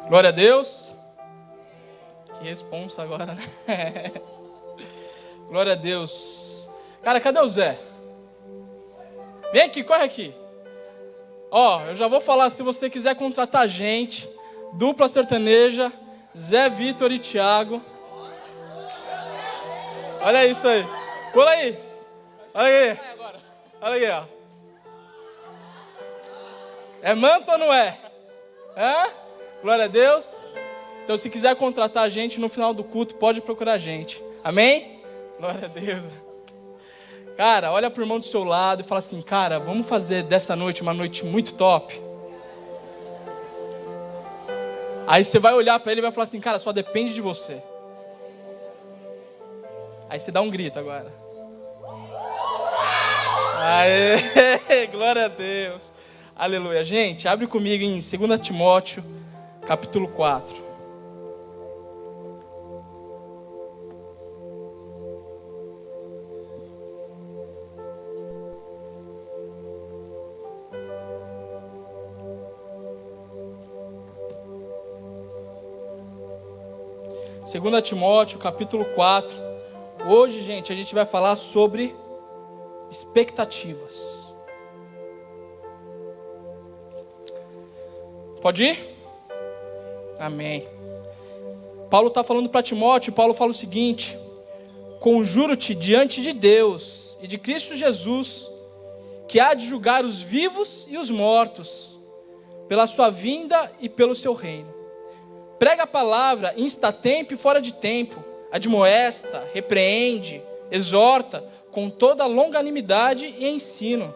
Glória a Deus. Que responsa agora, né? Glória a Deus. Cara, cadê o Zé? Vem aqui, corre aqui. Ó, eu já vou falar, se você quiser contratar gente, dupla sertaneja, Zé, Vitor e Thiago. Olha isso aí. Pula aí. Olha aí. Olha aí, ó. É manto ou não é? Hã? Glória a Deus. Então, se quiser contratar a gente no final do culto, pode procurar a gente. Amém? Glória a Deus. Cara, olha pro irmão do seu lado e fala assim, cara, vamos fazer dessa noite uma noite muito top. Aí você vai olhar para ele e vai falar assim, cara, só depende de você. Aí você dá um grito agora. Aê, glória a Deus. Aleluia. Gente, abre comigo em 2 Timóteo, capítulo 4. Segunda Timóteo, capítulo 4. Hoje, gente, a gente vai falar sobre expectativas. Pode ir? Amém. Paulo está falando para Timóteo, Paulo fala o seguinte: conjuro-te diante de Deus e de Cristo Jesus, que há de julgar os vivos e os mortos, pela sua vinda e pelo seu reino. Prega a palavra, insta a tempo e fora de tempo, admoesta, repreende, exorta, com toda longanimidade e ensino.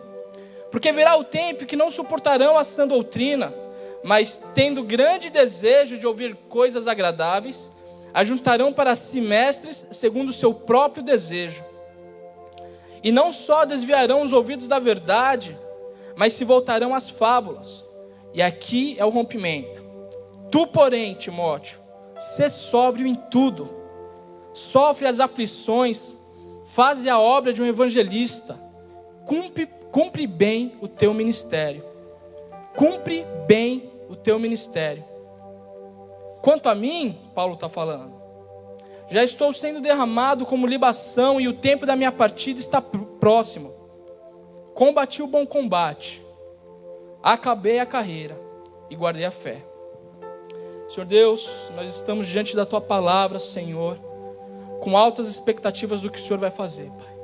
Porque virá o tempo que não suportarão a sã doutrina, mas tendo grande desejo de ouvir coisas agradáveis, ajuntarão para si mestres segundo o seu próprio desejo. E não só desviarão os ouvidos da verdade, mas se voltarão às fábulas. E aqui é o rompimento. Tu, porém, Timóteo, sê sóbrio em tudo, sofre as aflições, faze a obra de um evangelista, cumpre bem o teu ministério. Cumpre bem o teu ministério. Quanto a mim, Paulo está falando, já estou sendo derramado como libação e o tempo da minha partida está próximo. Combati o bom combate, acabei a carreira e guardei a fé. Senhor Deus, nós estamos diante da Tua palavra, Senhor, com altas expectativas do que o Senhor vai fazer, Pai.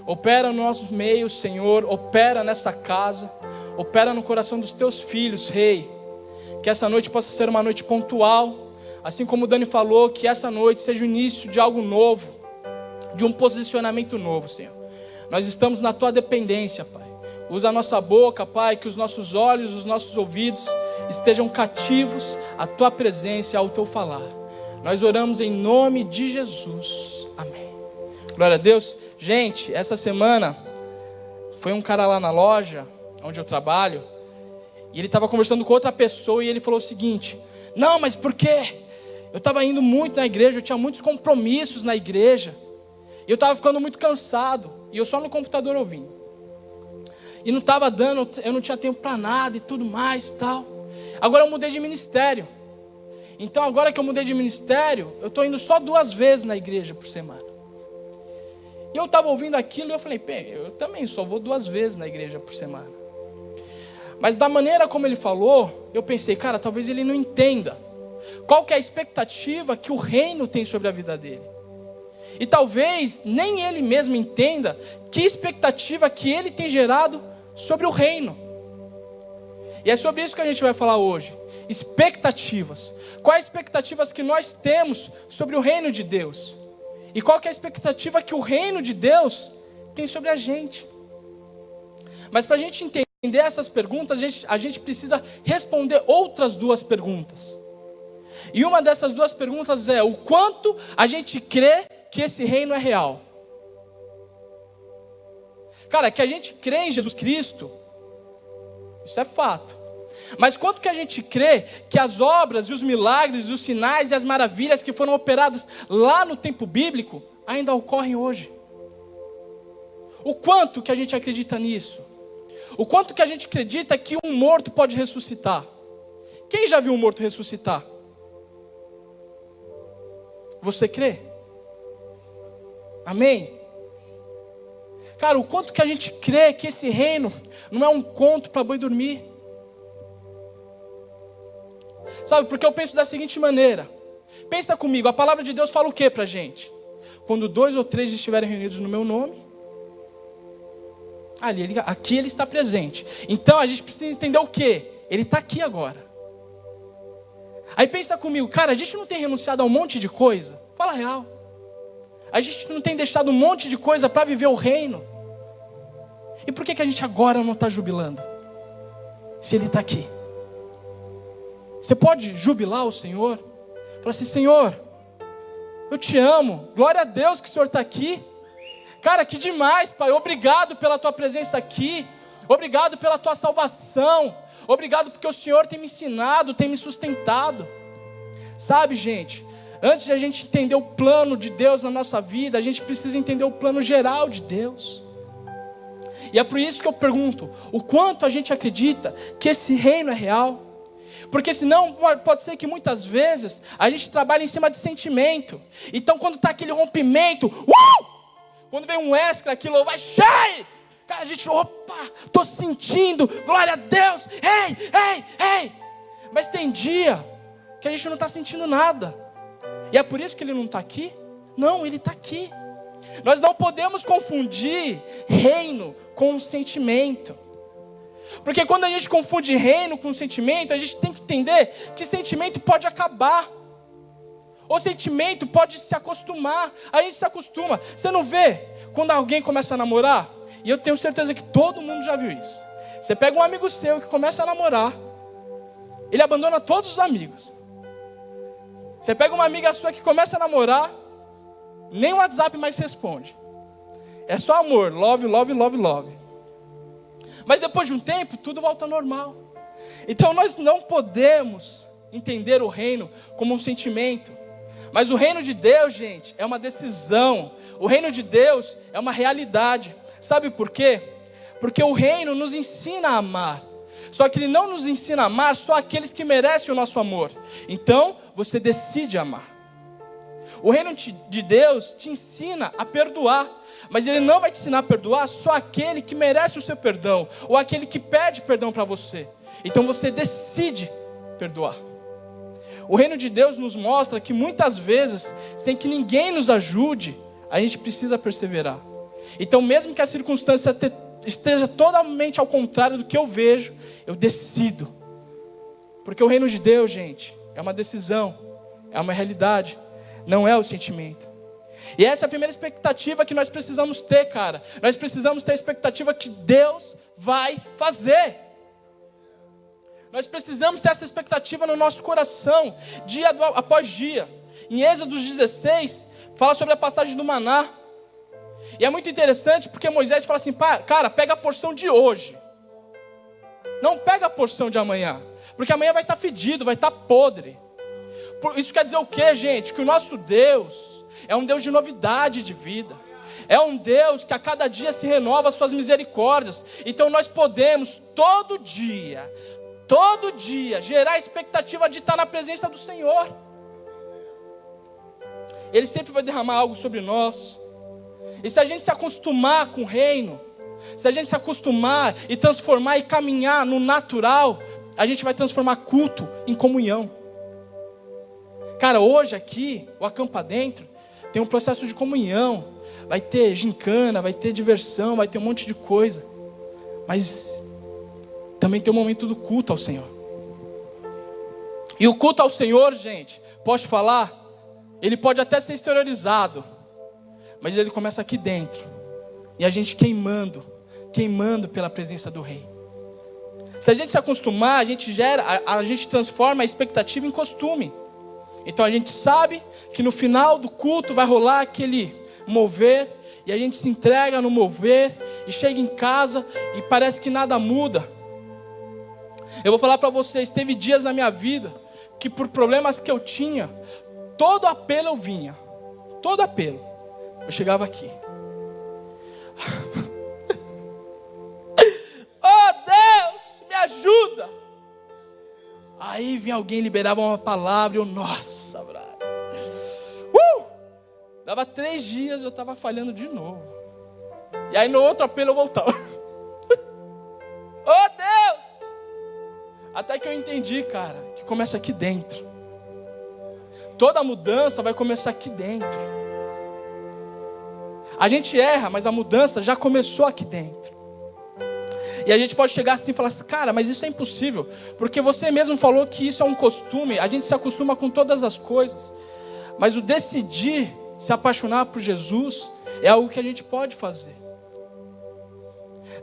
Opera no nosso meio, Senhor, opera nessa casa, opera no coração dos Teus filhos, Rei. Que essa noite possa ser uma noite pontual, assim como o Dani falou, que essa noite seja o início de algo novo, de um posicionamento novo, Senhor. Nós estamos na Tua dependência, Pai. Usa a nossa boca, Pai, que os nossos olhos, os nossos ouvidos estejam cativos à Tua presença e ao Teu falar. Nós oramos em nome de Jesus. Amém. Glória a Deus. Gente, essa semana foi um cara lá na loja onde eu trabalho, e ele estava conversando com outra pessoa e ele falou o seguinte: não, mas por quê? Eu estava indo muito na igreja, eu tinha muitos compromissos na igreja, e eu estava ficando muito cansado, e eu só no computador ouvindo. E não estava dando, eu não tinha tempo para nada e tudo mais e tal. Agora eu mudei de ministério. Então agora que eu mudei de ministério, eu estou indo só 2 vezes na igreja por semana. E eu estava ouvindo aquilo e eu falei, eu também só vou 2 vezes na igreja por semana. Mas da maneira como ele falou, eu pensei, cara, talvez ele não entenda qual que é a expectativa que o reino tem sobre a vida dele. E talvez nem ele mesmo entenda que expectativa que ele tem gerado sobre o reino. E é sobre isso que a gente vai falar hoje. Expectativas. Quais expectativas que nós temos sobre o reino de Deus? E qual que é a expectativa que o reino de Deus tem sobre a gente? Mas para a gente entender essas perguntas, a gente precisa responder outras 2 perguntas. E uma dessas 2 perguntas é: o quanto a gente crê que esse reino é real? Cara, que a gente crê em Jesus Cristo, isso é fato. Mas quanto que a gente crê que as obras e os milagres, os sinais e as maravilhas que foram operadas lá no tempo bíblico ainda ocorrem hoje? O quanto que a gente acredita nisso? O quanto que a gente acredita que um morto pode ressuscitar? Quem já viu um morto ressuscitar? Você crê? Amém? Cara, o quanto que a gente crê que esse reino não é um conto para boi dormir. Sabe, porque eu penso da seguinte maneira. Pensa comigo, a palavra de Deus fala o que pra gente? Quando 2 ou 3 estiverem reunidos no meu nome, aqui ele está presente. Então a gente precisa entender o que? Ele está aqui agora. Aí pensa comigo, cara, a gente não tem renunciado a um monte de coisa? Fala a real. A gente não tem deixado um monte de coisa para viver o reino? E por que a gente agora não está jubilando? Se ele está aqui. Você pode jubilar o Senhor? Fala assim, Senhor, eu te amo. Glória a Deus que o Senhor está aqui. Cara, que demais, Pai. Obrigado pela tua presença aqui. Obrigado pela tua salvação. Obrigado porque o Senhor tem me ensinado, tem me sustentado. Sabe, gente, antes de a gente entender o plano de Deus na nossa vida, a gente precisa entender o plano geral de Deus. E é por isso que eu pergunto, o quanto a gente acredita que esse reino é real? Porque senão pode ser que muitas vezes a gente trabalha em cima de sentimento. Então quando está aquele rompimento, quando vem um extra, aquilo vai cheio. Cara, a gente, estou sentindo, glória a Deus, ei. Mas tem dia que a gente não está sentindo nada. E é por isso que ele não está aqui? Não, ele está aqui. Nós não podemos confundir reino com sentimento. Porque quando a gente confunde reino com sentimento, a gente tem que entender que sentimento pode acabar. O sentimento pode se acostumar. A gente se acostuma. Você não vê quando alguém começa a namorar? E eu tenho certeza que todo mundo já viu isso. Você pega um amigo seu que começa a namorar, ele abandona todos os amigos. Você pega uma amiga sua que começa a namorar, nem o WhatsApp mais responde. É só amor, love. Mas depois de um tempo, tudo volta ao normal. Então nós não podemos entender o reino como um sentimento. Mas o reino de Deus, gente, é uma decisão. O reino de Deus é uma realidade. Sabe por quê? Porque o reino nos ensina a amar. Só que ele não nos ensina a amar só aqueles que merecem o nosso amor. Então, você decide amar. O reino de Deus te ensina a perdoar. Mas ele não vai te ensinar a perdoar só aquele que merece o seu perdão. Ou aquele que pede perdão para você. Então você decide perdoar. O reino de Deus nos mostra que muitas vezes, sem que ninguém nos ajude, a gente precisa perseverar. Então mesmo que a circunstância esteja totalmente ao contrário do que eu vejo, eu decido. Porque o reino de Deus, gente, é uma decisão, é uma realidade, não é o sentimento. E essa é a primeira expectativa que nós precisamos ter, cara. Nós precisamos ter a expectativa que Deus vai fazer. Nós precisamos ter essa expectativa no nosso coração, dia após dia. Em Êxodo 16, fala sobre a passagem do maná. E é muito interessante porque Moisés fala assim, cara, pega a porção de hoje. Não pega a porção de amanhã. Porque amanhã vai estar fedido, vai estar podre. Isso quer dizer o quê, gente? Que o nosso Deus é um Deus de novidade de vida. É um Deus que a cada dia se renova as suas misericórdias. Então nós podemos todo dia, gerar a expectativa de estar na presença do Senhor. Ele sempre vai derramar algo sobre nós. E se a gente se acostumar com o reino, se a gente se acostumar e transformar e caminhar no natural, a gente vai transformar culto em comunhão. Cara, hoje aqui, o Acampa Dentro, tem um processo de comunhão. Vai ter gincana, vai ter diversão, vai ter um monte de coisa. Mas também tem um momento do culto ao Senhor. E o culto ao Senhor, gente, posso falar, ele pode até ser exteriorizado, mas ele começa aqui dentro. E a gente queimando pela presença do Rei. Se a gente se acostumar, a gente transforma a expectativa em costume. Então a gente sabe que no final do culto vai rolar aquele mover, e a gente se entrega no mover, e chega em casa e parece que nada muda. Eu vou falar para vocês, teve dias na minha vida que por problemas que eu tinha, todo apelo eu vinha. Todo apelo. Eu chegava aqui. Oh Deus, me ajuda. Aí vinha alguém, liberava uma palavra e eu, nossa, brother. Dava 3 dias eu estava falhando de novo. E aí no outro apelo eu voltava. Oh Deus! Até que eu entendi, cara, que começa aqui dentro. Toda mudança vai começar aqui dentro. A gente erra, mas a mudança já começou aqui dentro. E a gente pode chegar assim e falar assim, cara, mas isso é impossível. Porque você mesmo falou que isso é um costume. A gente se acostuma com todas as coisas. Mas o decidir se apaixonar por Jesus é algo que a gente pode fazer.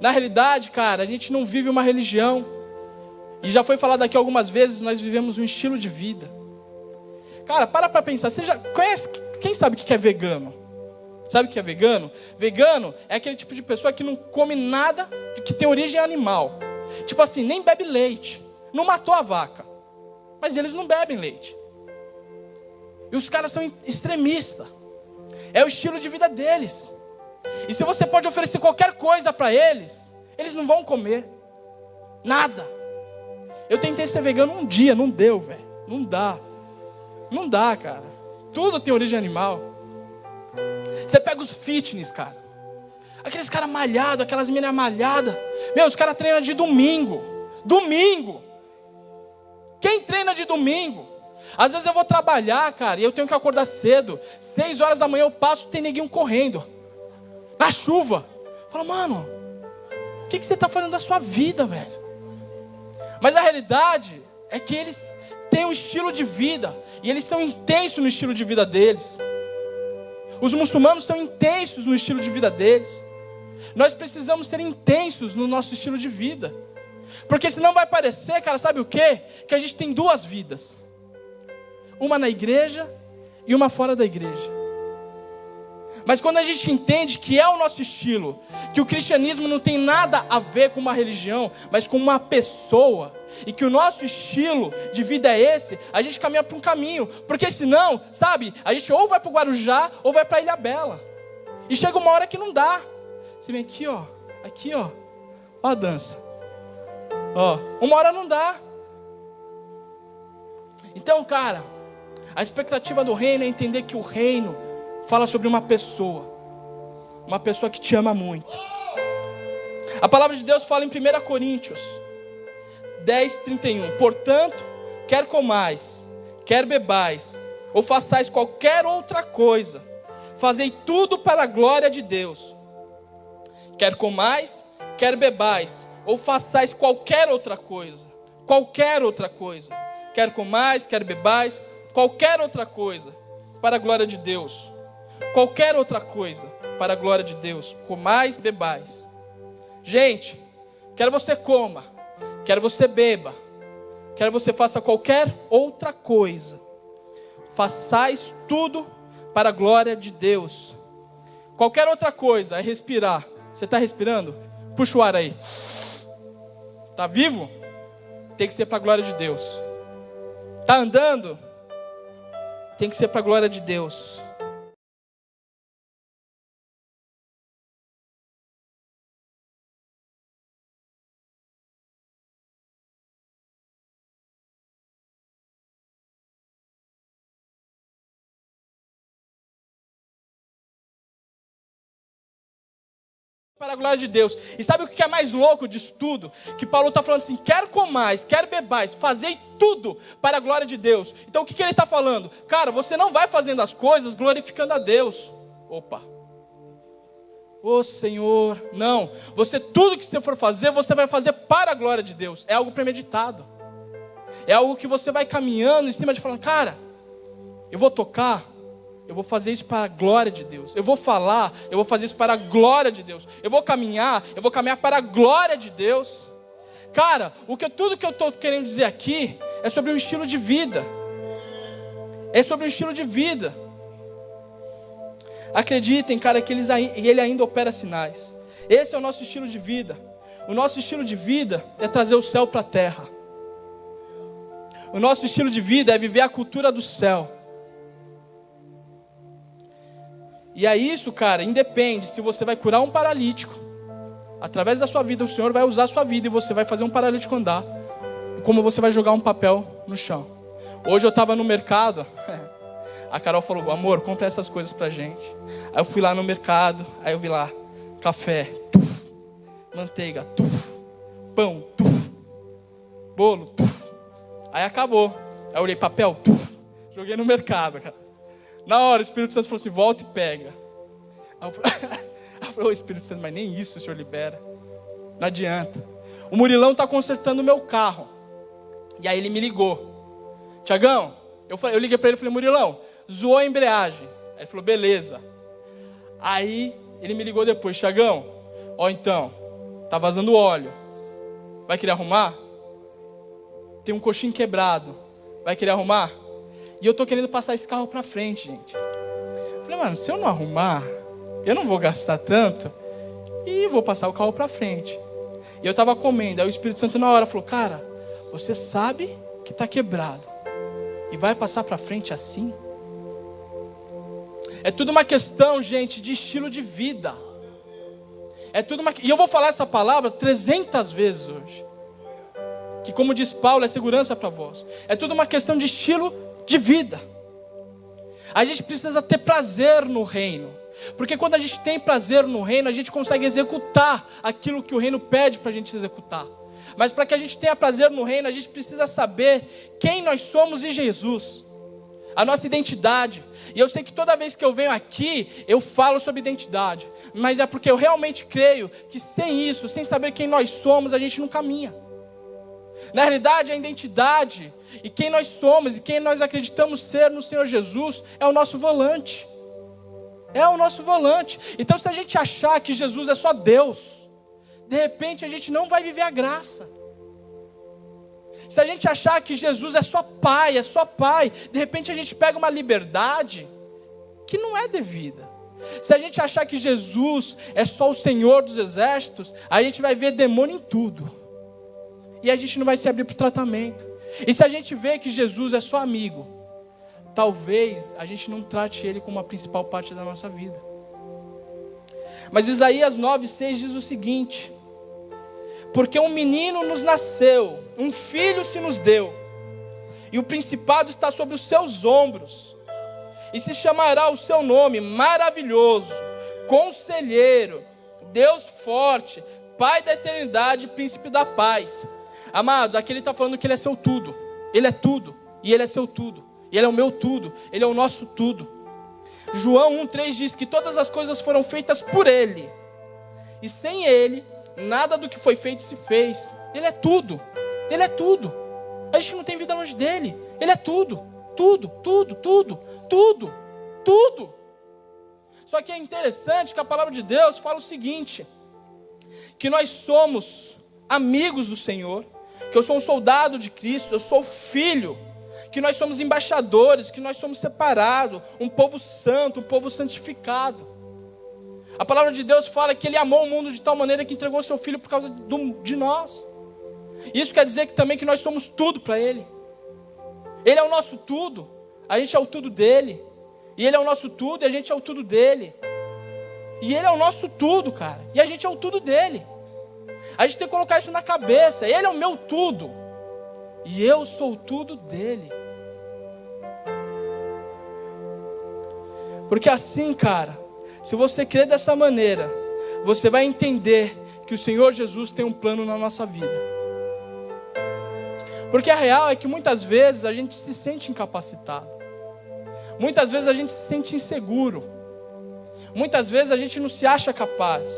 Na realidade, cara, a gente não vive uma religião. E já foi falado aqui algumas vezes, nós vivemos um estilo de vida. Cara, para pensar, você já conhece, quem sabe o que é vegano? Sabe o que é vegano? Vegano é aquele tipo de pessoa que não come nada que tem origem animal. Tipo assim, nem bebe leite. Não matou a vaca. Mas eles não bebem leite. E os caras são extremistas. É o estilo de vida deles. E se você pode oferecer qualquer coisa para eles, eles não vão comer. Nada. Eu tentei ser vegano um dia, não deu, velho. Não dá. Não dá, cara. Tudo tem origem animal. Você pega os fitness, cara. Aqueles caras malhados, aquelas meninas malhadas. Meu, os caras treinam de domingo. Domingo. Quem treina de domingo? Às vezes eu vou trabalhar, cara, e eu tenho que acordar cedo. 6 horas da manhã eu passo, tem neguinho correndo. Na chuva. Fala, mano, o que você está fazendo da sua vida, velho? Mas a realidade é que eles têm um estilo de vida. E eles são intensos no estilo de vida deles. Os muçulmanos são intensos no estilo de vida deles. Nós precisamos ser intensos no nosso estilo de vida. Porque senão vai parecer, cara, sabe o quê? Que a gente tem 2 vidas. Uma na igreja e uma fora da igreja. Mas quando a gente entende que é o nosso estilo, que o cristianismo não tem nada a ver com uma religião, mas com uma pessoa, e que o nosso estilo de vida é esse, a gente caminha para um caminho. Porque senão, sabe, a gente ou vai para o Guarujá ou vai para a Ilhabela. E chega uma hora que não dá. Você vem aqui, ó, ó a dança. Ó, uma hora não dá. Então, cara, a expectativa do reino é entender que o reino fala sobre uma pessoa que te ama muito. A palavra de Deus fala em 1 Coríntios 10:31. Portanto, quer comais, quer bebais, ou façais qualquer outra coisa, fazei tudo para a glória de Deus. Quer comais, quer bebais, ou façais qualquer outra coisa. Qualquer outra coisa. Quer comais, quer bebais, qualquer outra coisa, para a glória de Deus. Qualquer outra coisa, para a glória de Deus. Comais, bebais. Gente, quer você coma, quer você beba, quer você faça qualquer outra coisa, façais tudo para a glória de Deus. Qualquer outra coisa é respirar. Você está respirando? Puxa o ar aí. Está vivo? Tem que ser para a glória de Deus. Está andando? Tem que ser para a glória de Deus. Para a glória de Deus. E sabe o que é mais louco disso tudo? Que Paulo está falando assim, quer comais, quer bebais, fazei tudo para a glória de Deus. Então o que ele está falando? Cara, você não vai fazendo as coisas glorificando a Deus. Opa. Ô Senhor, não. Tudo que você for fazer, você vai fazer para a glória de Deus. É algo premeditado. É algo que você vai caminhando em cima de falando, cara, eu vou tocar, eu vou fazer isso para a glória de Deus. Eu vou falar, eu vou fazer isso para a glória de Deus. Eu vou caminhar para a glória de Deus. Cara, tudo que eu estou querendo dizer aqui é sobre um estilo de vida. É sobre um estilo de vida. Acreditem, cara, que ele ainda opera sinais. Esse é o nosso estilo de vida. O nosso estilo de vida é trazer o céu para a terra. O nosso estilo de vida é viver a cultura do céu. E é isso, cara, independe se você vai curar um paralítico. Através da sua vida, o Senhor vai usar a sua vida e você vai fazer um paralítico andar. como você vai jogar um papel no chão. Hoje eu estava no mercado, a Carol falou, amor, compra essas coisas pra gente. Aí eu fui lá no mercado, aí eu vi lá, café, tuf, manteiga, tuf, pão, tuf, bolo, tuf. Aí acabou. Aí eu olhei, papel, tuf, joguei no mercado, cara. Na hora o Espírito Santo falou assim, volta e pega. Aí eu falei, ô Espírito Santo, mas nem isso o Senhor libera. Não adianta. O Murilão está consertando o meu carro. E aí ele me ligou. Tiagão, eu liguei para ele e falei, Murilão, zoou a embreagem. Aí ele falou, beleza. Aí ele me ligou depois, Tiagão, ó então, tá vazando óleo. Vai querer arrumar? Tem um coxinho quebrado. Vai querer arrumar? E eu tô querendo passar esse carro para frente, gente. Eu falei, mano, se eu não arrumar, eu não vou gastar tanto e vou passar o carro para frente. E eu estava comendo, aí o Espírito Santo na hora falou, cara, você sabe que está quebrado e vai passar para frente assim? É tudo uma questão, gente, de estilo de vida. E eu vou falar essa palavra 300 vezes hoje. Que como diz Paulo, é segurança para vós. É tudo uma questão de estilo de vida. A gente precisa ter prazer no reino. Porque quando a gente tem prazer no reino, a gente consegue executar aquilo que o reino pede para a gente executar. Mas para que a gente tenha prazer no reino, a gente precisa saber quem nós somos em Jesus. A nossa identidade. E eu sei que toda vez que eu venho aqui, eu falo sobre identidade. Mas é porque eu realmente creio que sem isso, sem saber quem nós somos, a gente não caminha. Na realidade, a identidade e quem nós somos e quem nós acreditamos ser no Senhor Jesus é o nosso volante. É o nosso volante. Então, se a gente achar que Jesus é só Deus, de repente a gente não vai viver a graça. Se a gente achar que Jesus é só Pai, de repente a gente pega uma liberdade que não é devida. Se a gente achar que Jesus é só o Senhor dos exércitos, a gente vai ver demônio em tudo. E a gente não vai se abrir para o tratamento. E se a gente vê que Jesus é só amigo, talvez a gente não trate ele como a principal parte da nossa vida. Mas Isaías 9:6 diz o seguinte: porque um menino nos nasceu, um filho se nos deu, e o principado está sobre os seus ombros, e se chamará o seu nome Maravilhoso, Conselheiro, Deus Forte, Pai da Eternidade, Príncipe da Paz. Amados, aqui ele está falando que ele é seu tudo. Ele é tudo, e ele é seu tudo. E ele é o meu tudo, ele é o nosso tudo. João 1:3 diz que todas as coisas foram feitas por ele. E sem ele, nada do que foi feito se fez. Ele é tudo. Ele é tudo. A gente não tem vida longe dele. Ele é tudo. Tudo, tudo, tudo, tudo, tudo. Só que é interessante que a palavra de Deus fala o seguinte: que nós somos amigos do Senhor, que eu sou um soldado de Cristo, eu sou filho, que nós somos embaixadores, que nós somos separados, um povo santo, um povo santificado. A palavra de Deus fala que Ele amou o mundo de tal maneira que entregou o seu Filho por causa de nós. Isso quer dizer que também que nós somos tudo para Ele. Ele é o nosso tudo, a gente é o tudo dEle. E Ele é o nosso tudo e a gente é o tudo dEle. E Ele é o nosso tudo, cara, e a gente é o tudo dEle. A gente tem que colocar isso na cabeça. Ele é o meu tudo e eu sou o tudo dEle. Porque assim, cara, se você crer dessa maneira, você vai entender que o Senhor Jesus tem um plano na nossa vida. Porque a real é que muitas vezes a gente se sente incapacitado. Muitas vezes a gente se sente inseguro. Muitas vezes a gente não se acha capaz.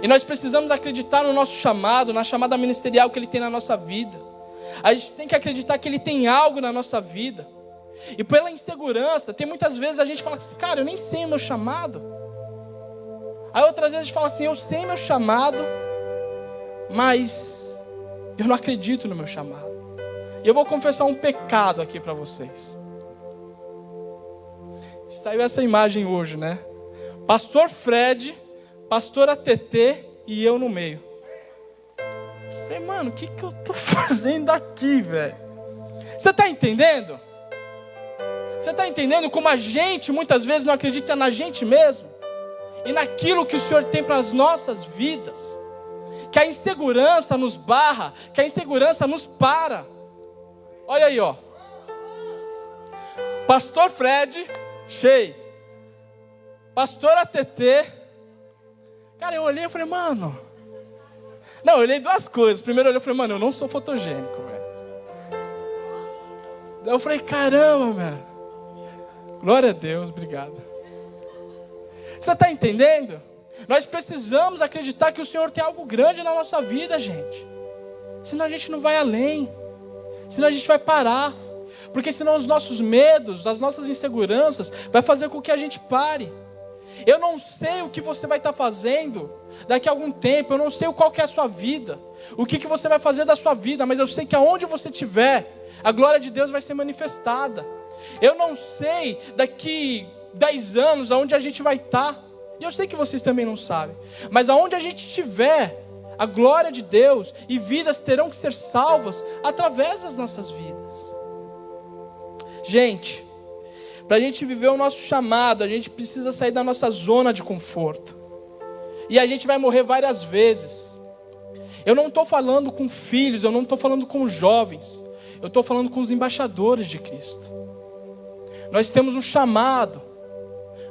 E nós precisamos acreditar no nosso chamado, na chamada ministerial que Ele tem na nossa vida. A gente tem que acreditar que Ele tem algo na nossa vida. E pela insegurança, tem muitas vezes a gente fala assim, cara, eu nem sei o meu chamado. Aí outras vezes a gente fala assim, eu sei meu chamado, mas eu não acredito no meu chamado. E eu vou confessar um pecado aqui para vocês. Saiu essa imagem hoje, né? Pastor Fred, pastora TT e eu no meio. Falei, mano, o que eu tô fazendo aqui, velho? Você está entendendo? Você está entendendo como a gente muitas vezes não acredita na gente mesmo? E naquilo que o Senhor tem para as nossas vidas? que a insegurança nos barra, que a insegurança nos para. Olha aí, ó. Pastor Fred, cheio. Pastora TT. Cara, eu olhei e falei, mano. Não, eu olhei duas coisas. Primeiro eu olhei e falei, mano, eu não sou fotogênico, velho. Daí eu falei, caramba, velho. Glória a Deus, obrigado. Você está entendendo? Nós precisamos acreditar que o Senhor tem algo grande na nossa vida, gente. Senão a gente não vai além. Senão a gente vai parar. Porque senão os nossos medos, as nossas inseguranças, vai fazer com que a gente pare. Eu não sei o que você vai estar fazendo daqui a algum tempo. Eu não sei qual que é a sua vida. O que você vai fazer da sua vida. Mas eu sei que aonde você estiver, a glória de Deus vai ser manifestada. Eu não sei daqui 10 anos aonde a gente vai estar. E eu sei que vocês também não sabem. Mas aonde a gente estiver, a glória de Deus e vidas terão que ser salvas através das nossas vidas. Gente, para a gente viver o nosso chamado, a gente precisa sair da nossa zona de conforto. E a gente vai morrer várias vezes. Eu não estou falando com filhos, eu não estou falando com jovens. Eu estou falando com os embaixadores de Cristo. Nós temos um chamado.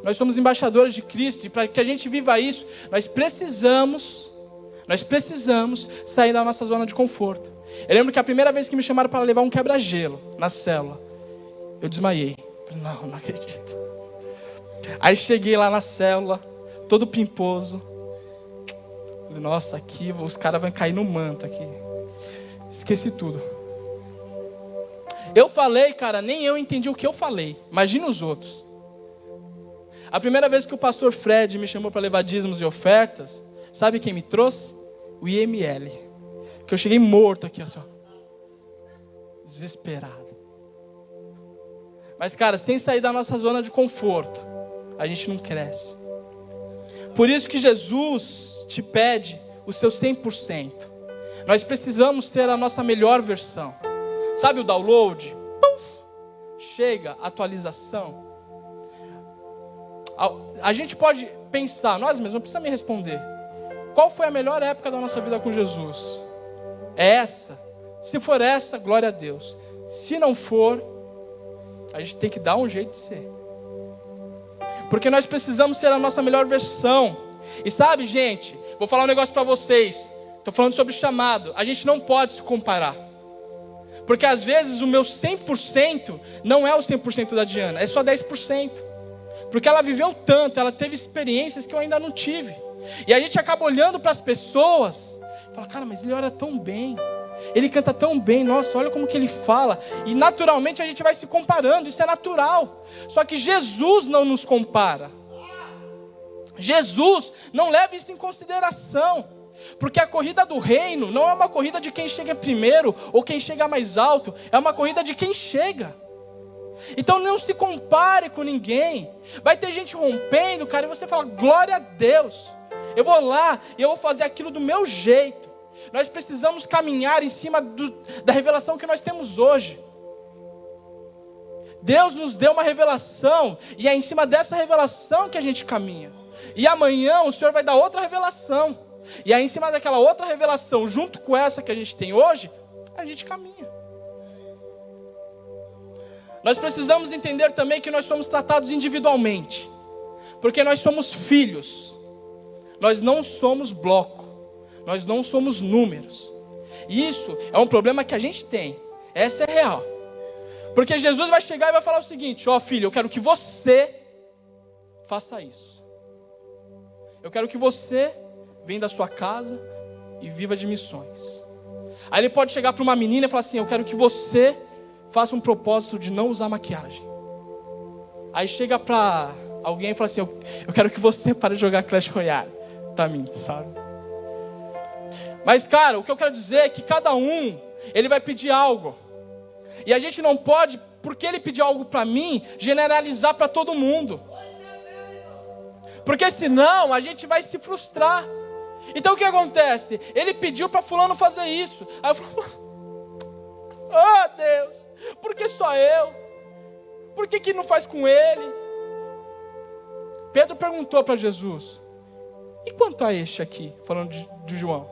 Nós somos embaixadores de Cristo. E para que a gente viva isso, nós precisamos sair da nossa zona de conforto. Eu lembro que a primeira vez que me chamaram para levar um quebra-gelo na célula, eu desmaiei. Falei, não acredito. Aí cheguei lá na célula, todo pimposo. Falei, nossa, aqui os caras vão cair no manto aqui. Esqueci tudo. Eu falei, cara, nem eu entendi o que eu falei. Imagina os outros. A primeira vez que o pastor Fred me chamou para levar dízimos e ofertas, sabe quem me trouxe? O IML. Que eu cheguei morto aqui, ó. Desesperado. Mas, cara, sem sair da nossa zona de conforto, a gente não cresce. Por isso que Jesus te pede o seu 100%. Nós precisamos ter a nossa melhor versão. Sabe o download? Puf, chega, atualização. A gente pode pensar, nós mesmos, não precisa me responder. Qual foi a melhor época da nossa vida com Jesus? É essa? Se for essa, glória a Deus. Se não for, a gente tem que dar um jeito de ser. Porque nós precisamos ser a nossa melhor versão. E sabe, gente, vou falar um negócio para vocês. Estou falando sobre chamado. A gente não pode se comparar. Porque às vezes o meu 100% não é o 100% da Diana, é só 10%. Porque ela viveu tanto, ela teve experiências que eu ainda não tive. E a gente acaba olhando para as pessoas e fala, cara, mas ele ora tão bem. Ele canta tão bem, nossa, olha como que ele fala. E naturalmente a gente vai se comparando, isso é natural. Só que Jesus não nos compara. Jesus não leva isso em consideração. Porque a corrida do reino não é uma corrida de quem chega primeiro ou quem chega mais alto. É uma corrida de quem chega. Então não se compare com ninguém. Vai ter gente rompendo, cara, e você fala, glória a Deus. Eu vou lá e eu vou fazer aquilo do meu jeito. Nós precisamos caminhar em cima da revelação que nós temos hoje. Deus nos deu uma revelação e é em cima dessa revelação que a gente caminha. E amanhã o Senhor vai dar outra revelação. E aí em cima daquela outra revelação, junto com essa que a gente tem hoje, a gente caminha. Nós precisamos entender também que nós somos tratados individualmente. Porque nós somos filhos. Nós não somos bloco. Nós não somos números. E isso é um problema que a gente tem. Essa é real. Porque Jesus vai chegar e vai falar o seguinte, ó filho, eu quero que você faça isso. Eu quero que você venha da sua casa e viva de missões. Aí ele pode chegar para uma menina e falar assim, eu quero que você faça um propósito de não usar maquiagem. Aí chega para alguém e fala assim, eu quero que você pare de jogar Clash Royale. Pra mim, sabe? Mas, cara, o que eu quero dizer é que cada um, ele vai pedir algo. E a gente não pode, porque ele pediu algo para mim, generalizar para todo mundo. Porque senão a gente vai se frustrar. Então o que acontece? Ele pediu para fulano fazer isso. Aí eu falo, oh Deus, por que só eu? Por que não faz com ele? Pedro perguntou para Jesus, e quanto a este aqui, falando de João?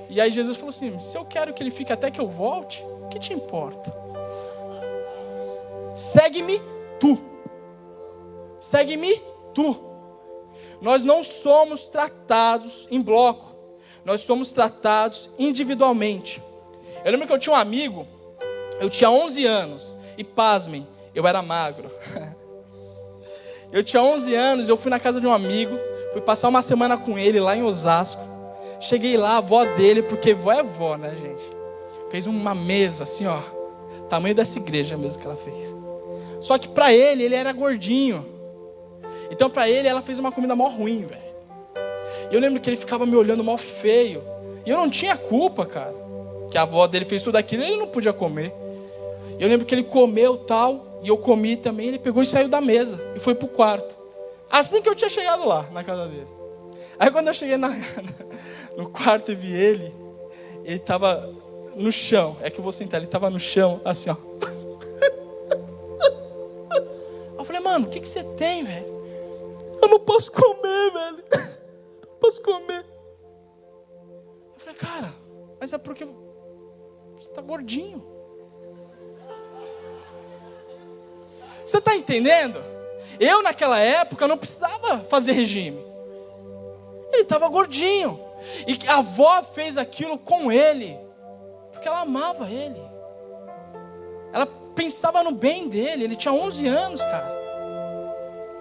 E aí Jesus falou assim, se eu quero que ele fique até que eu volte, o que te importa? Segue-me tu. Segue-me tu. Nós não somos tratados em bloco. Nós somos tratados individualmente. Eu lembro que eu tinha um amigo, eu tinha 11 anos. E pasmem, eu era magro. Eu tinha 11 anos, eu fui na casa de um amigo, fui passar uma semana com ele lá em Osasco. Cheguei lá, a avó dele, porque vó é vó, né, gente? Fez uma mesa assim, ó, tamanho dessa igreja mesmo que ela fez. Só que pra ele era gordinho. Então pra ele, ela fez uma comida mó ruim, velho. E eu lembro que ele ficava me olhando mó feio. E eu não tinha culpa, cara. Que a avó dele fez tudo aquilo e ele não podia comer. E eu lembro que ele comeu tal, e eu comi também. Ele pegou e saiu da mesa e foi pro quarto. Assim que eu tinha chegado lá, na casa dele. Aí quando eu cheguei no quarto e vi ele tava no chão. É que eu vou sentar, ele tava no chão, assim, ó. Eu falei, mano, o que você tem, velho? Eu não posso comer, velho. Não posso comer. Eu falei, cara, mas é porque você tá gordinho. Você tá entendendo? Eu naquela época não precisava fazer regime. Ele estava gordinho. E a avó fez aquilo com ele, porque ela amava ele. Ela pensava no bem dele. Ele tinha 11 anos, cara.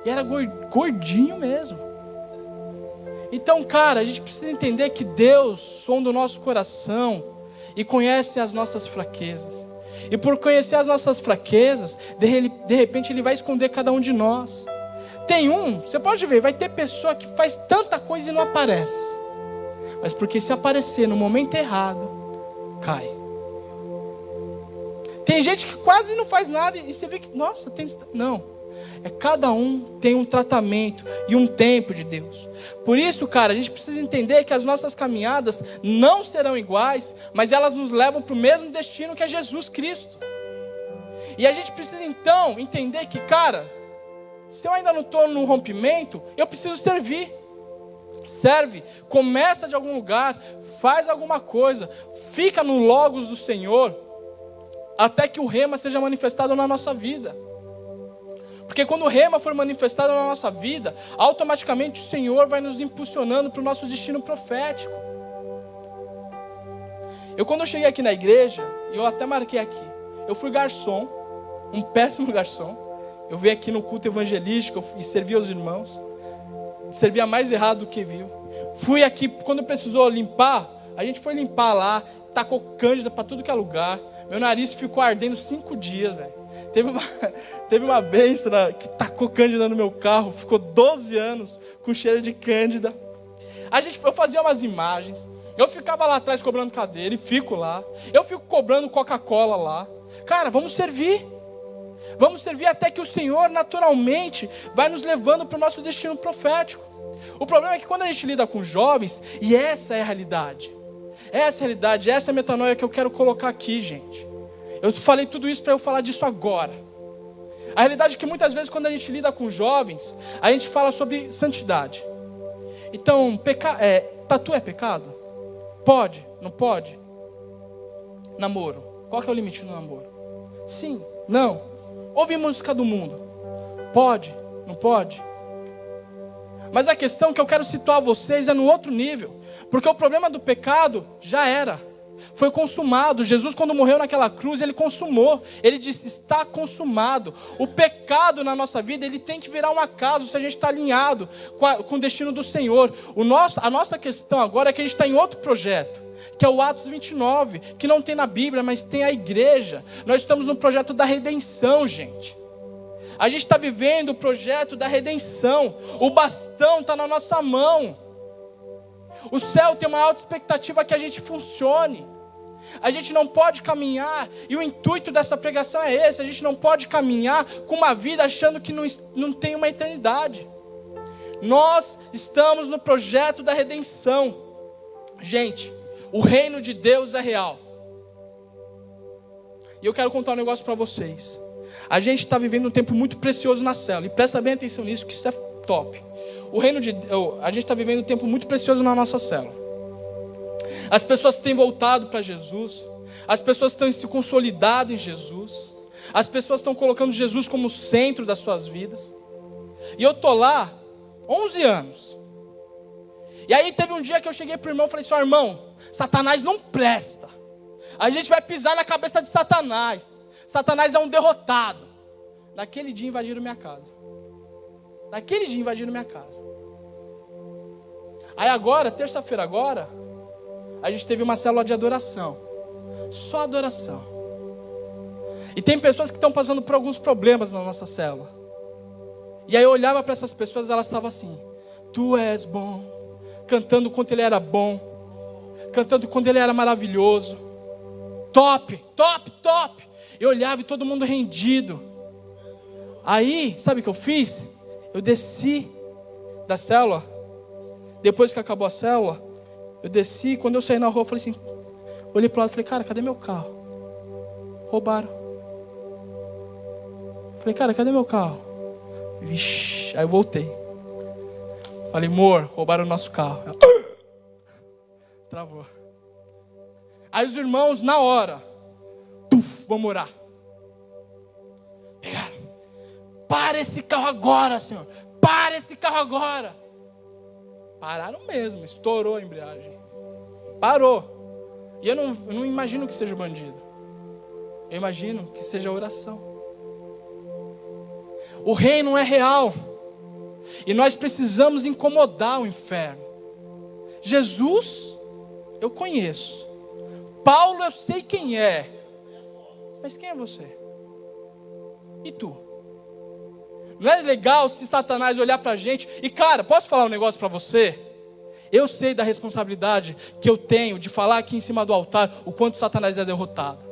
E era gordinho mesmo. Então, cara, a gente precisa entender que Deus sonda o nosso coração e conhece as nossas fraquezas. E por conhecer as nossas fraquezas, de repente Ele vai esconder cada um de nós. Você pode ver, vai ter pessoa que faz tanta coisa e não aparece. Mas porque se aparecer no momento errado, cai. Tem gente que quase não faz nada e você vê que, nossa, não. Cada um tem um tratamento e um tempo de Deus. Por isso, cara, a gente precisa entender que as nossas caminhadas não serão iguais, mas elas nos levam para o mesmo destino que é Jesus Cristo. E a gente precisa então entender que, cara, se eu ainda não estou no rompimento, eu preciso servir. Serve, começa de algum lugar, faz alguma coisa, fica no logos do Senhor, até que o rema seja manifestado na nossa vida. Porque quando o rema for manifestado na nossa vida, automaticamente o Senhor vai nos impulsionando para o nosso destino profético. Quando eu cheguei aqui na igreja, eu até marquei aqui, eu fui garçom, um péssimo garçom. Eu vim aqui no culto evangelístico e servi aos irmãos. Servia mais errado do que viu. Fui aqui, quando precisou limpar, a gente foi limpar lá, tacou cândida para tudo que é lugar. Meu nariz ficou ardendo 5 dias, velho. Teve uma vez que tacou cândida no meu carro, ficou 12 anos com cheiro de cândida. Eu fazia umas imagens, eu ficava lá atrás cobrando cadeira e fico lá. Eu fico cobrando Coca-Cola lá. Cara, vamos servir. Vamos servir até que o Senhor naturalmente vai nos levando para o nosso destino profético. O problema é que quando a gente lida com jovens, e essa é a realidade. Essa é a realidade, essa é a metanoia que eu quero colocar aqui, gente. Eu falei tudo isso para eu falar disso agora. A realidade é que muitas vezes quando a gente lida com jovens, a gente fala sobre santidade. Então, tatu é pecado? Pode? Não pode? Namoro. Qual que é o limite do namoro? Sim, não. Ouvir música do mundo. Pode? Não pode? Mas a questão que eu quero situar vocês é no outro nível. Porque o problema do pecado já era. Foi consumado. Jesus, quando morreu naquela cruz, Ele consumou. Ele disse, está consumado. O pecado na nossa vida, ele tem que virar um acaso se a gente está alinhado com o destino do Senhor. A nossa questão agora é que a gente está em outro projeto, que é o Atos 29, que não tem na Bíblia, mas tem a igreja. Nós estamos no projeto da redenção, gente. A gente está vivendo o projeto da redenção. O bastão está na nossa mão. O céu tem uma alta expectativa que a gente funcione. A gente não pode caminhar, e o intuito dessa pregação é esse, a gente não pode caminhar com uma vida achando que não tem uma eternidade. Nós estamos no projeto da redenção. Gente, o reino de Deus é real. E eu quero contar um negócio para vocês. A gente está vivendo um tempo muito precioso na célula, e presta bem atenção nisso, que isso é top. A gente está vivendo um tempo muito precioso na nossa célula. As pessoas têm voltado para Jesus. As pessoas estão se consolidado em Jesus. As pessoas estão colocando Jesus como centro das suas vidas. E eu estou lá 11 anos. E aí teve um dia que eu cheguei para o irmão e falei assim: ó, irmão, Satanás não presta. A gente vai pisar na cabeça de Satanás. Satanás é um derrotado. Naquele dia invadiram minha casa. Naquele dia invadiram minha casa. Aí agora, terça-feira agora, a gente teve uma célula de adoração. Só adoração. E tem pessoas que estão passando por alguns problemas na nossa célula. E aí eu olhava para essas pessoas, elas estavam assim: tu és bom. Cantando o quanto ele era bom. Cantando o quanto ele era maravilhoso. Top, top, top. Eu olhava e todo mundo rendido. Aí, sabe o que eu fiz? Eu desci da célula. Depois que acabou a célula, eu desci. Quando eu saí na rua, eu falei assim, olhei para o lado e falei: cara, cadê meu carro? Roubaram. Falei: cara, cadê meu carro? Vixe. Aí eu voltei. Falei: amor, roubaram o nosso carro. Travou. Aí os irmãos, na hora, vamos orar. Pegaram: para esse carro agora, Senhor. Para esse carro agora. Pararam mesmo, estourou a embreagem. Parou. E eu não imagino que seja bandido. Eu imagino que seja oração. O reino é real. E nós precisamos incomodar o inferno. Jesus, eu conheço. Paulo, eu sei quem é. Mas quem é você? E tu? Não é legal se Satanás olhar pra gente? E cara, posso falar um negócio pra você? Eu sei da responsabilidade que eu tenho de falar aqui em cima do altar o quanto Satanás é derrotado.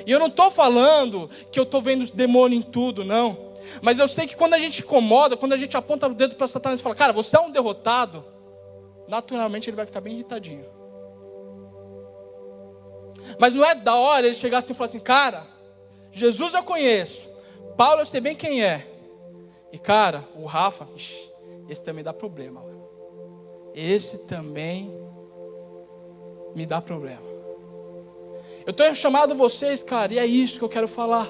E eu não estou falando que eu estou vendo demônio em tudo, não. Mas eu sei que quando a gente incomoda, quando a gente aponta o dedo para Satanás e fala: cara, você é um derrotado, naturalmente ele vai ficar bem irritadinho. Mas não é da hora ele chegar assim e falar assim: cara, Jesus eu conheço, Paulo eu sei bem quem é. E cara, o Rafa, esse também dá problema. Esse também me dá problema. Eu tenho chamado vocês, cara, e é isso que eu quero falar.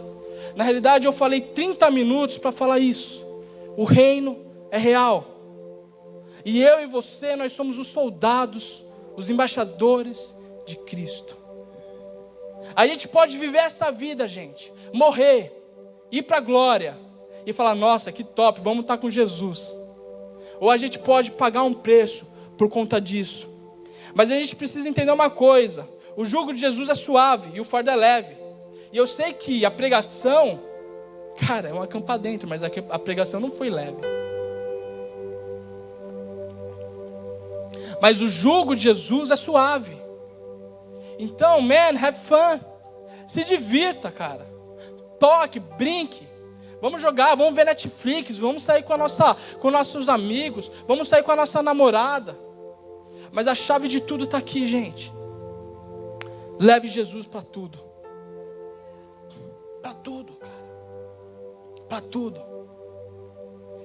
Na realidade eu falei 30 minutos para falar isso. O reino é real. E eu e você, nós somos os soldados, os embaixadores de Cristo. A gente pode viver essa vida, gente, morrer, ir para a glória e falar: nossa, que top, vamos estar com Jesus. Ou a gente pode pagar um preço por conta disso. Mas a gente precisa entender uma coisa: o jugo de Jesus é suave e o fardo é leve. E eu sei que a pregação, cara, é uma campa dentro, mas a pregação não foi leve. Mas o jugo de Jesus é suave. Então, man, have fun. Se divirta, cara. Toque, brinque. Vamos jogar, vamos ver Netflix, vamos sair com nossos amigos, vamos sair com a nossa namorada. Mas a chave de tudo está aqui, gente. Leve Jesus para tudo. Para tudo, cara. Para tudo.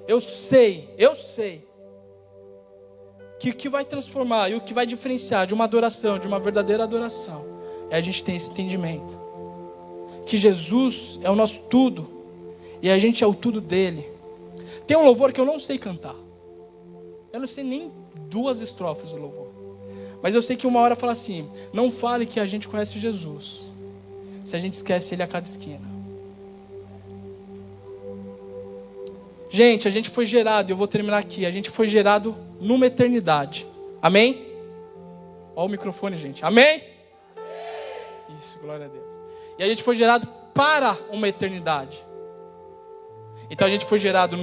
Eu sei que o que vai transformar e o que vai diferenciar de uma adoração, de uma verdadeira adoração, é a gente ter esse entendimento. Que Jesus é o nosso tudo e a gente é o tudo dele. Tem um louvor que eu não sei cantar. Eu não sei nem 2 estrofes do louvor. Mas eu sei que uma hora fala assim: não fale que a gente conhece Jesus se a gente esquece ele a cada esquina. Gente, a gente foi gerado, eu vou terminar aqui, a gente foi gerado numa eternidade. Amém? Olha o microfone, gente. Amém? Isso, glória a Deus. E a gente foi gerado para uma eternidade. Então a gente foi gerado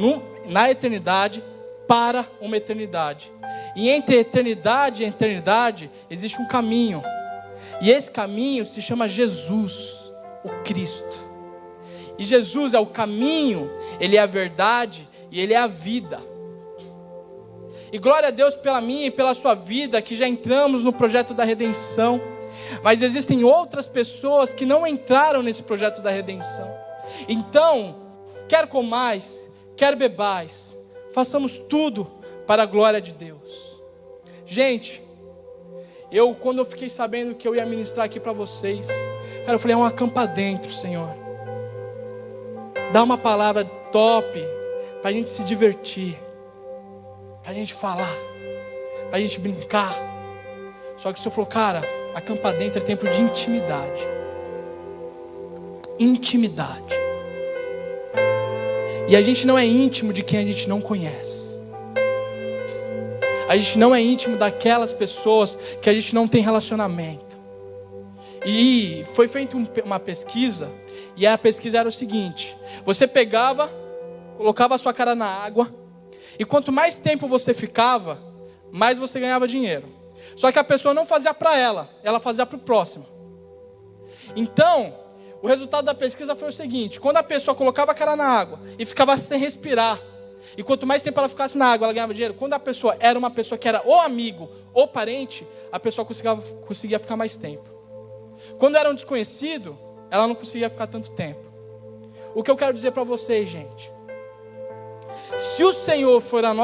na eternidade para uma eternidade. E entre eternidade e eternidade existe um caminho. E esse caminho se chama Jesus, o Cristo. E Jesus é o caminho, Ele é a verdade e Ele é a vida. E glória a Deus pela minha e pela sua vida, que já entramos no projeto da redenção. Mas existem outras pessoas que não entraram nesse projeto da redenção. Então, quer comais, quer bebais, façamos tudo para a glória de Deus. Gente, Quando eu fiquei sabendo que eu ia ministrar aqui para vocês, cara, eu falei, é um acampa dentro, Senhor. Dá uma palavra top, para a gente se divertir, para a gente falar, para a gente brincar. Só que o Senhor falou, cara, acampa dentro é tempo de intimidade. Intimidade. E a gente não é íntimo de quem a gente não conhece. A gente não é íntimo daquelas pessoas que a gente não tem relacionamento. E foi feita uma pesquisa, e a pesquisa era o seguinte: você pegava, colocava a sua cara na água, e quanto mais tempo você ficava, mais você ganhava dinheiro. Só que a pessoa não fazia para ela fazia para o próximo. Então, o resultado da pesquisa foi o seguinte: quando a pessoa colocava a cara na água e ficava sem respirar, e quanto mais tempo ela ficasse na água, ela ganhava dinheiro. Quando a pessoa era uma pessoa que era ou amigo ou parente, a pessoa conseguia ficar mais tempo. Quando era um desconhecido, ela não conseguia ficar tanto tempo. O que eu quero dizer para vocês, gente: se o Senhor for o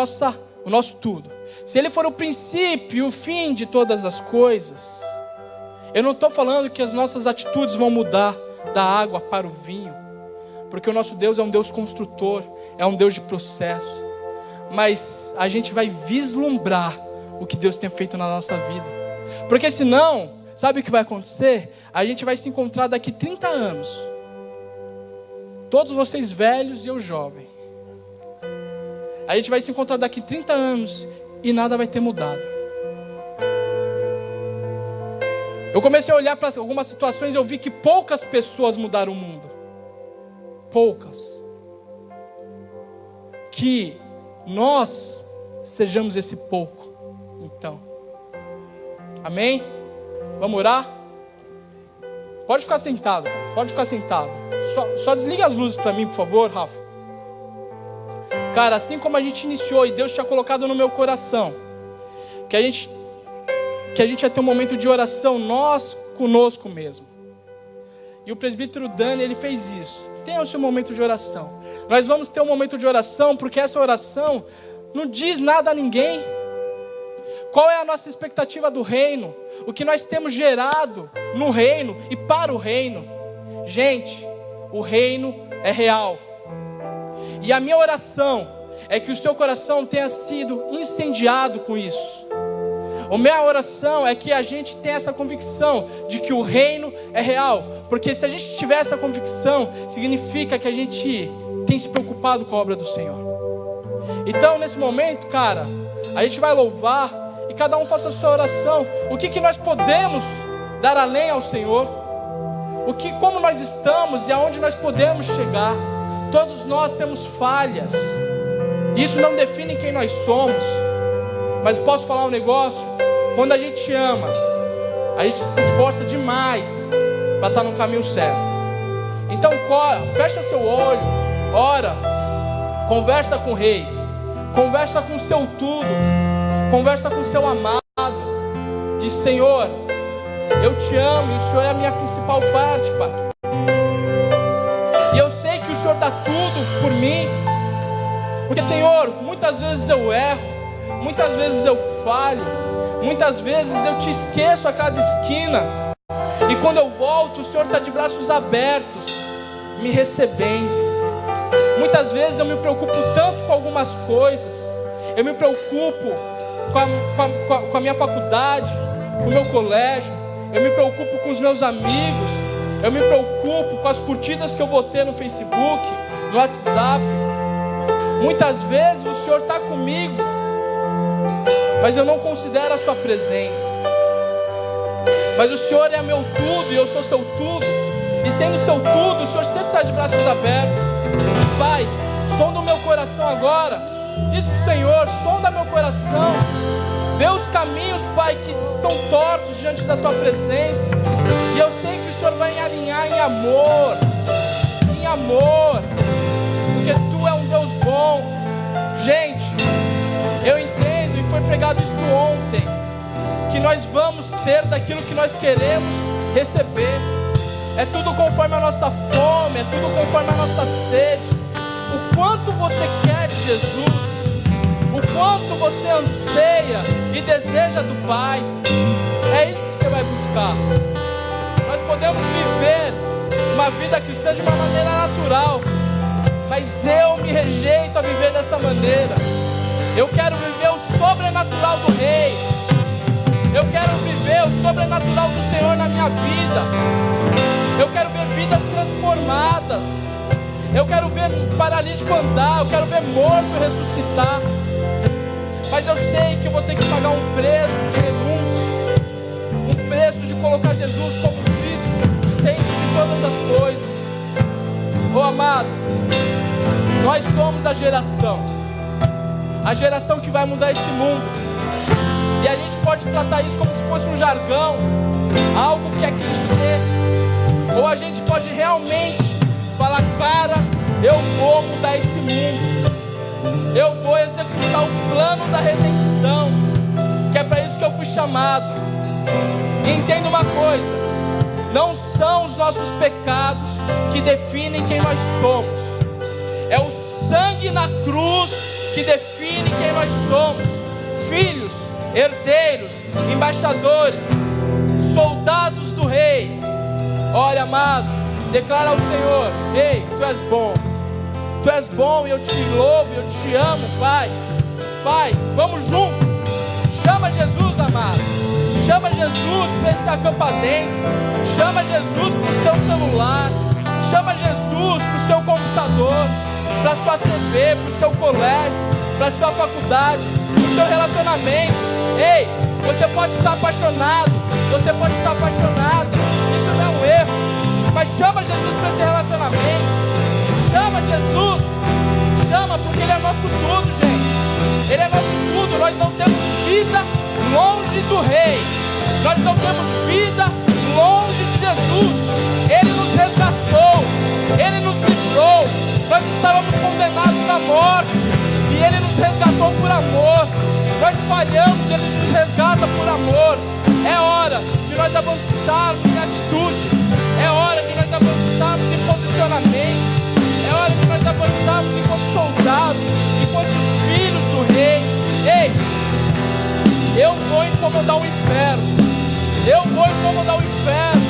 nosso tudo, se Ele for o princípio e o fim de todas as coisas, eu não estou falando que as nossas atitudes vão mudar da água para o vinho, porque o nosso Deus é um Deus construtor, é um Deus de processo. Mas a gente vai vislumbrar o que Deus tem feito na nossa vida. Porque senão, sabe o que vai acontecer? A gente vai se encontrar daqui 30 anos. Todos vocês velhos e eu jovem. A gente vai se encontrar daqui 30 anos e nada vai ter mudado. Eu comecei a olhar para algumas situações e eu vi que poucas pessoas mudaram o mundo. Poucas. Que nós sejamos esse pouco. Então, amém? Vamos orar? Pode ficar sentado, pode ficar sentado. Só desliga as luzes para mim, por favor, Rafa. Cara, assim como a gente iniciou e Deus tinha colocado no meu coração que a gente ia ter um momento de oração, nós conosco mesmo. E o presbítero Dani, ele fez isso. Tenha o seu momento de oração. Nós vamos ter um momento de oração, porque essa oração não diz nada a ninguém. Qual é a nossa expectativa do reino? O que nós temos gerado no reino e para o reino? Gente, o reino é real. E a minha oração é que o seu coração tenha sido incendiado com isso. A minha oração é que a gente tenha essa convicção de que o reino é real. Porque se a gente tiver essa convicção, significa que a gente tem se preocupado com a obra do Senhor. Então, nesse momento, cara, a gente vai louvar e cada um faça a sua oração. O que nós podemos dar além ao Senhor? Como nós estamos e aonde nós podemos chegar? Todos nós temos falhas. Isso não define quem nós somos. Mas posso falar um negócio? Quando a gente ama, a gente se esforça demais para estar no caminho certo. Então, fecha seu olho, ora, conversa com o rei, conversa com o seu tudo, conversa com o seu amado. Diz: Senhor, eu te amo e o Senhor é a minha principal parte, Pai. E eu sei que o Senhor dá tudo por mim. Porque, Senhor, muitas vezes eu erro, muitas vezes eu falho, muitas vezes eu te esqueço a cada esquina. E quando eu volto, o Senhor está de braços abertos, me recebendo. Muitas vezes eu me preocupo tanto com algumas coisas. Eu me preocupo com a minha faculdade, com o meu colégio. Eu me preocupo com os meus amigos. Eu me preocupo com as curtidas que eu vou ter no Facebook, no WhatsApp. Muitas vezes o Senhor está comigo, mas eu não considero a sua presença. Mas o Senhor é meu tudo e eu sou seu tudo. E sendo seu tudo, o Senhor sempre está de braços abertos. Pai, sonda o meu coração agora. Diz para o Senhor: sonda meu coração. Vê os caminhos, Pai, que estão tortos diante da tua presença. E eu sei que o Senhor vai me alinhar em amor. Em amor. Porque tu é um Deus bom. Gente, eu entendo, e foi pregado isso ontem, que nós vamos ter daquilo que nós queremos receber. É tudo conforme a nossa fome, é tudo conforme a nossa sede. O quanto você quer de Jesus, o quanto você anseia e deseja do Pai. É isso que você vai buscar. Nós podemos viver uma vida cristã de uma maneira natural, mas eu me rejeito a viver dessa maneira. Eu quero viver o sobrenatural do Rei. Eu quero viver o sobrenatural do Senhor na minha vida. Eu quero ver vidas transformadas. Eu quero ver paralítico andar. Eu quero ver morto ressuscitar. Mas eu sei que eu vou ter que pagar um preço de renúncia, um preço de colocar Jesus como Cristo, centro de todas as coisas. Oh amado, nós somos a geração que vai mudar esse mundo. E a gente pode tratar isso como se fosse um jargão, algo que é clichê. Ou a gente pode realmente falar, cara, eu vou mudar esse mundo. Eu vou executar o plano da redenção, que é para isso que eu fui chamado. E entenda uma coisa, não são os nossos pecados que definem quem nós somos. É o sangue na cruz que define quem nós somos. Filhos, herdeiros, embaixadores, soldados do Rei. Olha, amado, declara ao Senhor: Ei, Tu és bom. Tu és bom e eu te louvo, eu te amo, Pai. Pai, vamos juntos. Chama Jesus, amado. Chama Jesus para esse acampamento. Chama Jesus para o seu celular. Chama Jesus para o seu computador, para a sua TV, para o seu colégio, para a sua faculdade, para o seu relacionamento. Ei, você pode estar apaixonado, você pode estar apaixonada. Isso não é um erro. Mas chama Jesus para esse relacionamento. Chama Jesus, chama, porque Ele é nosso tudo, gente. Ele é nosso tudo. Nós não temos vida longe do Rei. Nós não temos vida longe de Jesus. Ele nos resgatou, Ele nos livrou. Nós estávamos condenados à morte e Ele nos resgatou por amor. Nós falhamos, Ele nos resgata por amor. É hora de nós avançarmos em atitude. É hora de nós avançarmos em posicionamento. É hora de nós avançarmos enquanto soldados, enquanto filhos do Rei. Ei, eu vou incomodar o inferno. Eu vou incomodar o inferno.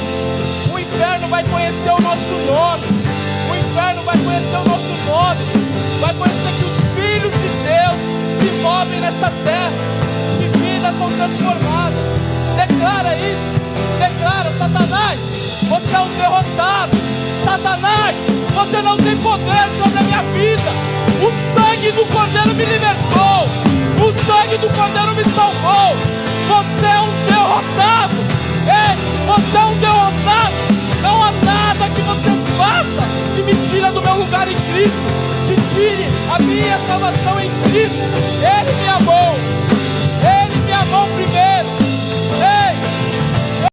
O inferno vai conhecer o nosso nome. O inferno vai conhecer o nosso nome. Vai conhecer que os filhos de Deus se movem nesta terra, que vidas são transformadas. Declara isso. Declara: Satanás, você é um derrotado. Satanás, você não tem poder sobre a minha vida. O sangue do Cordeiro me libertou. O sangue do Cordeiro me salvou. Você é um derrotado. Ei, você é um derrotado. Não há nada que você faça que me tire do meu lugar em Cristo, que tire a minha salvação em Cristo. Ei,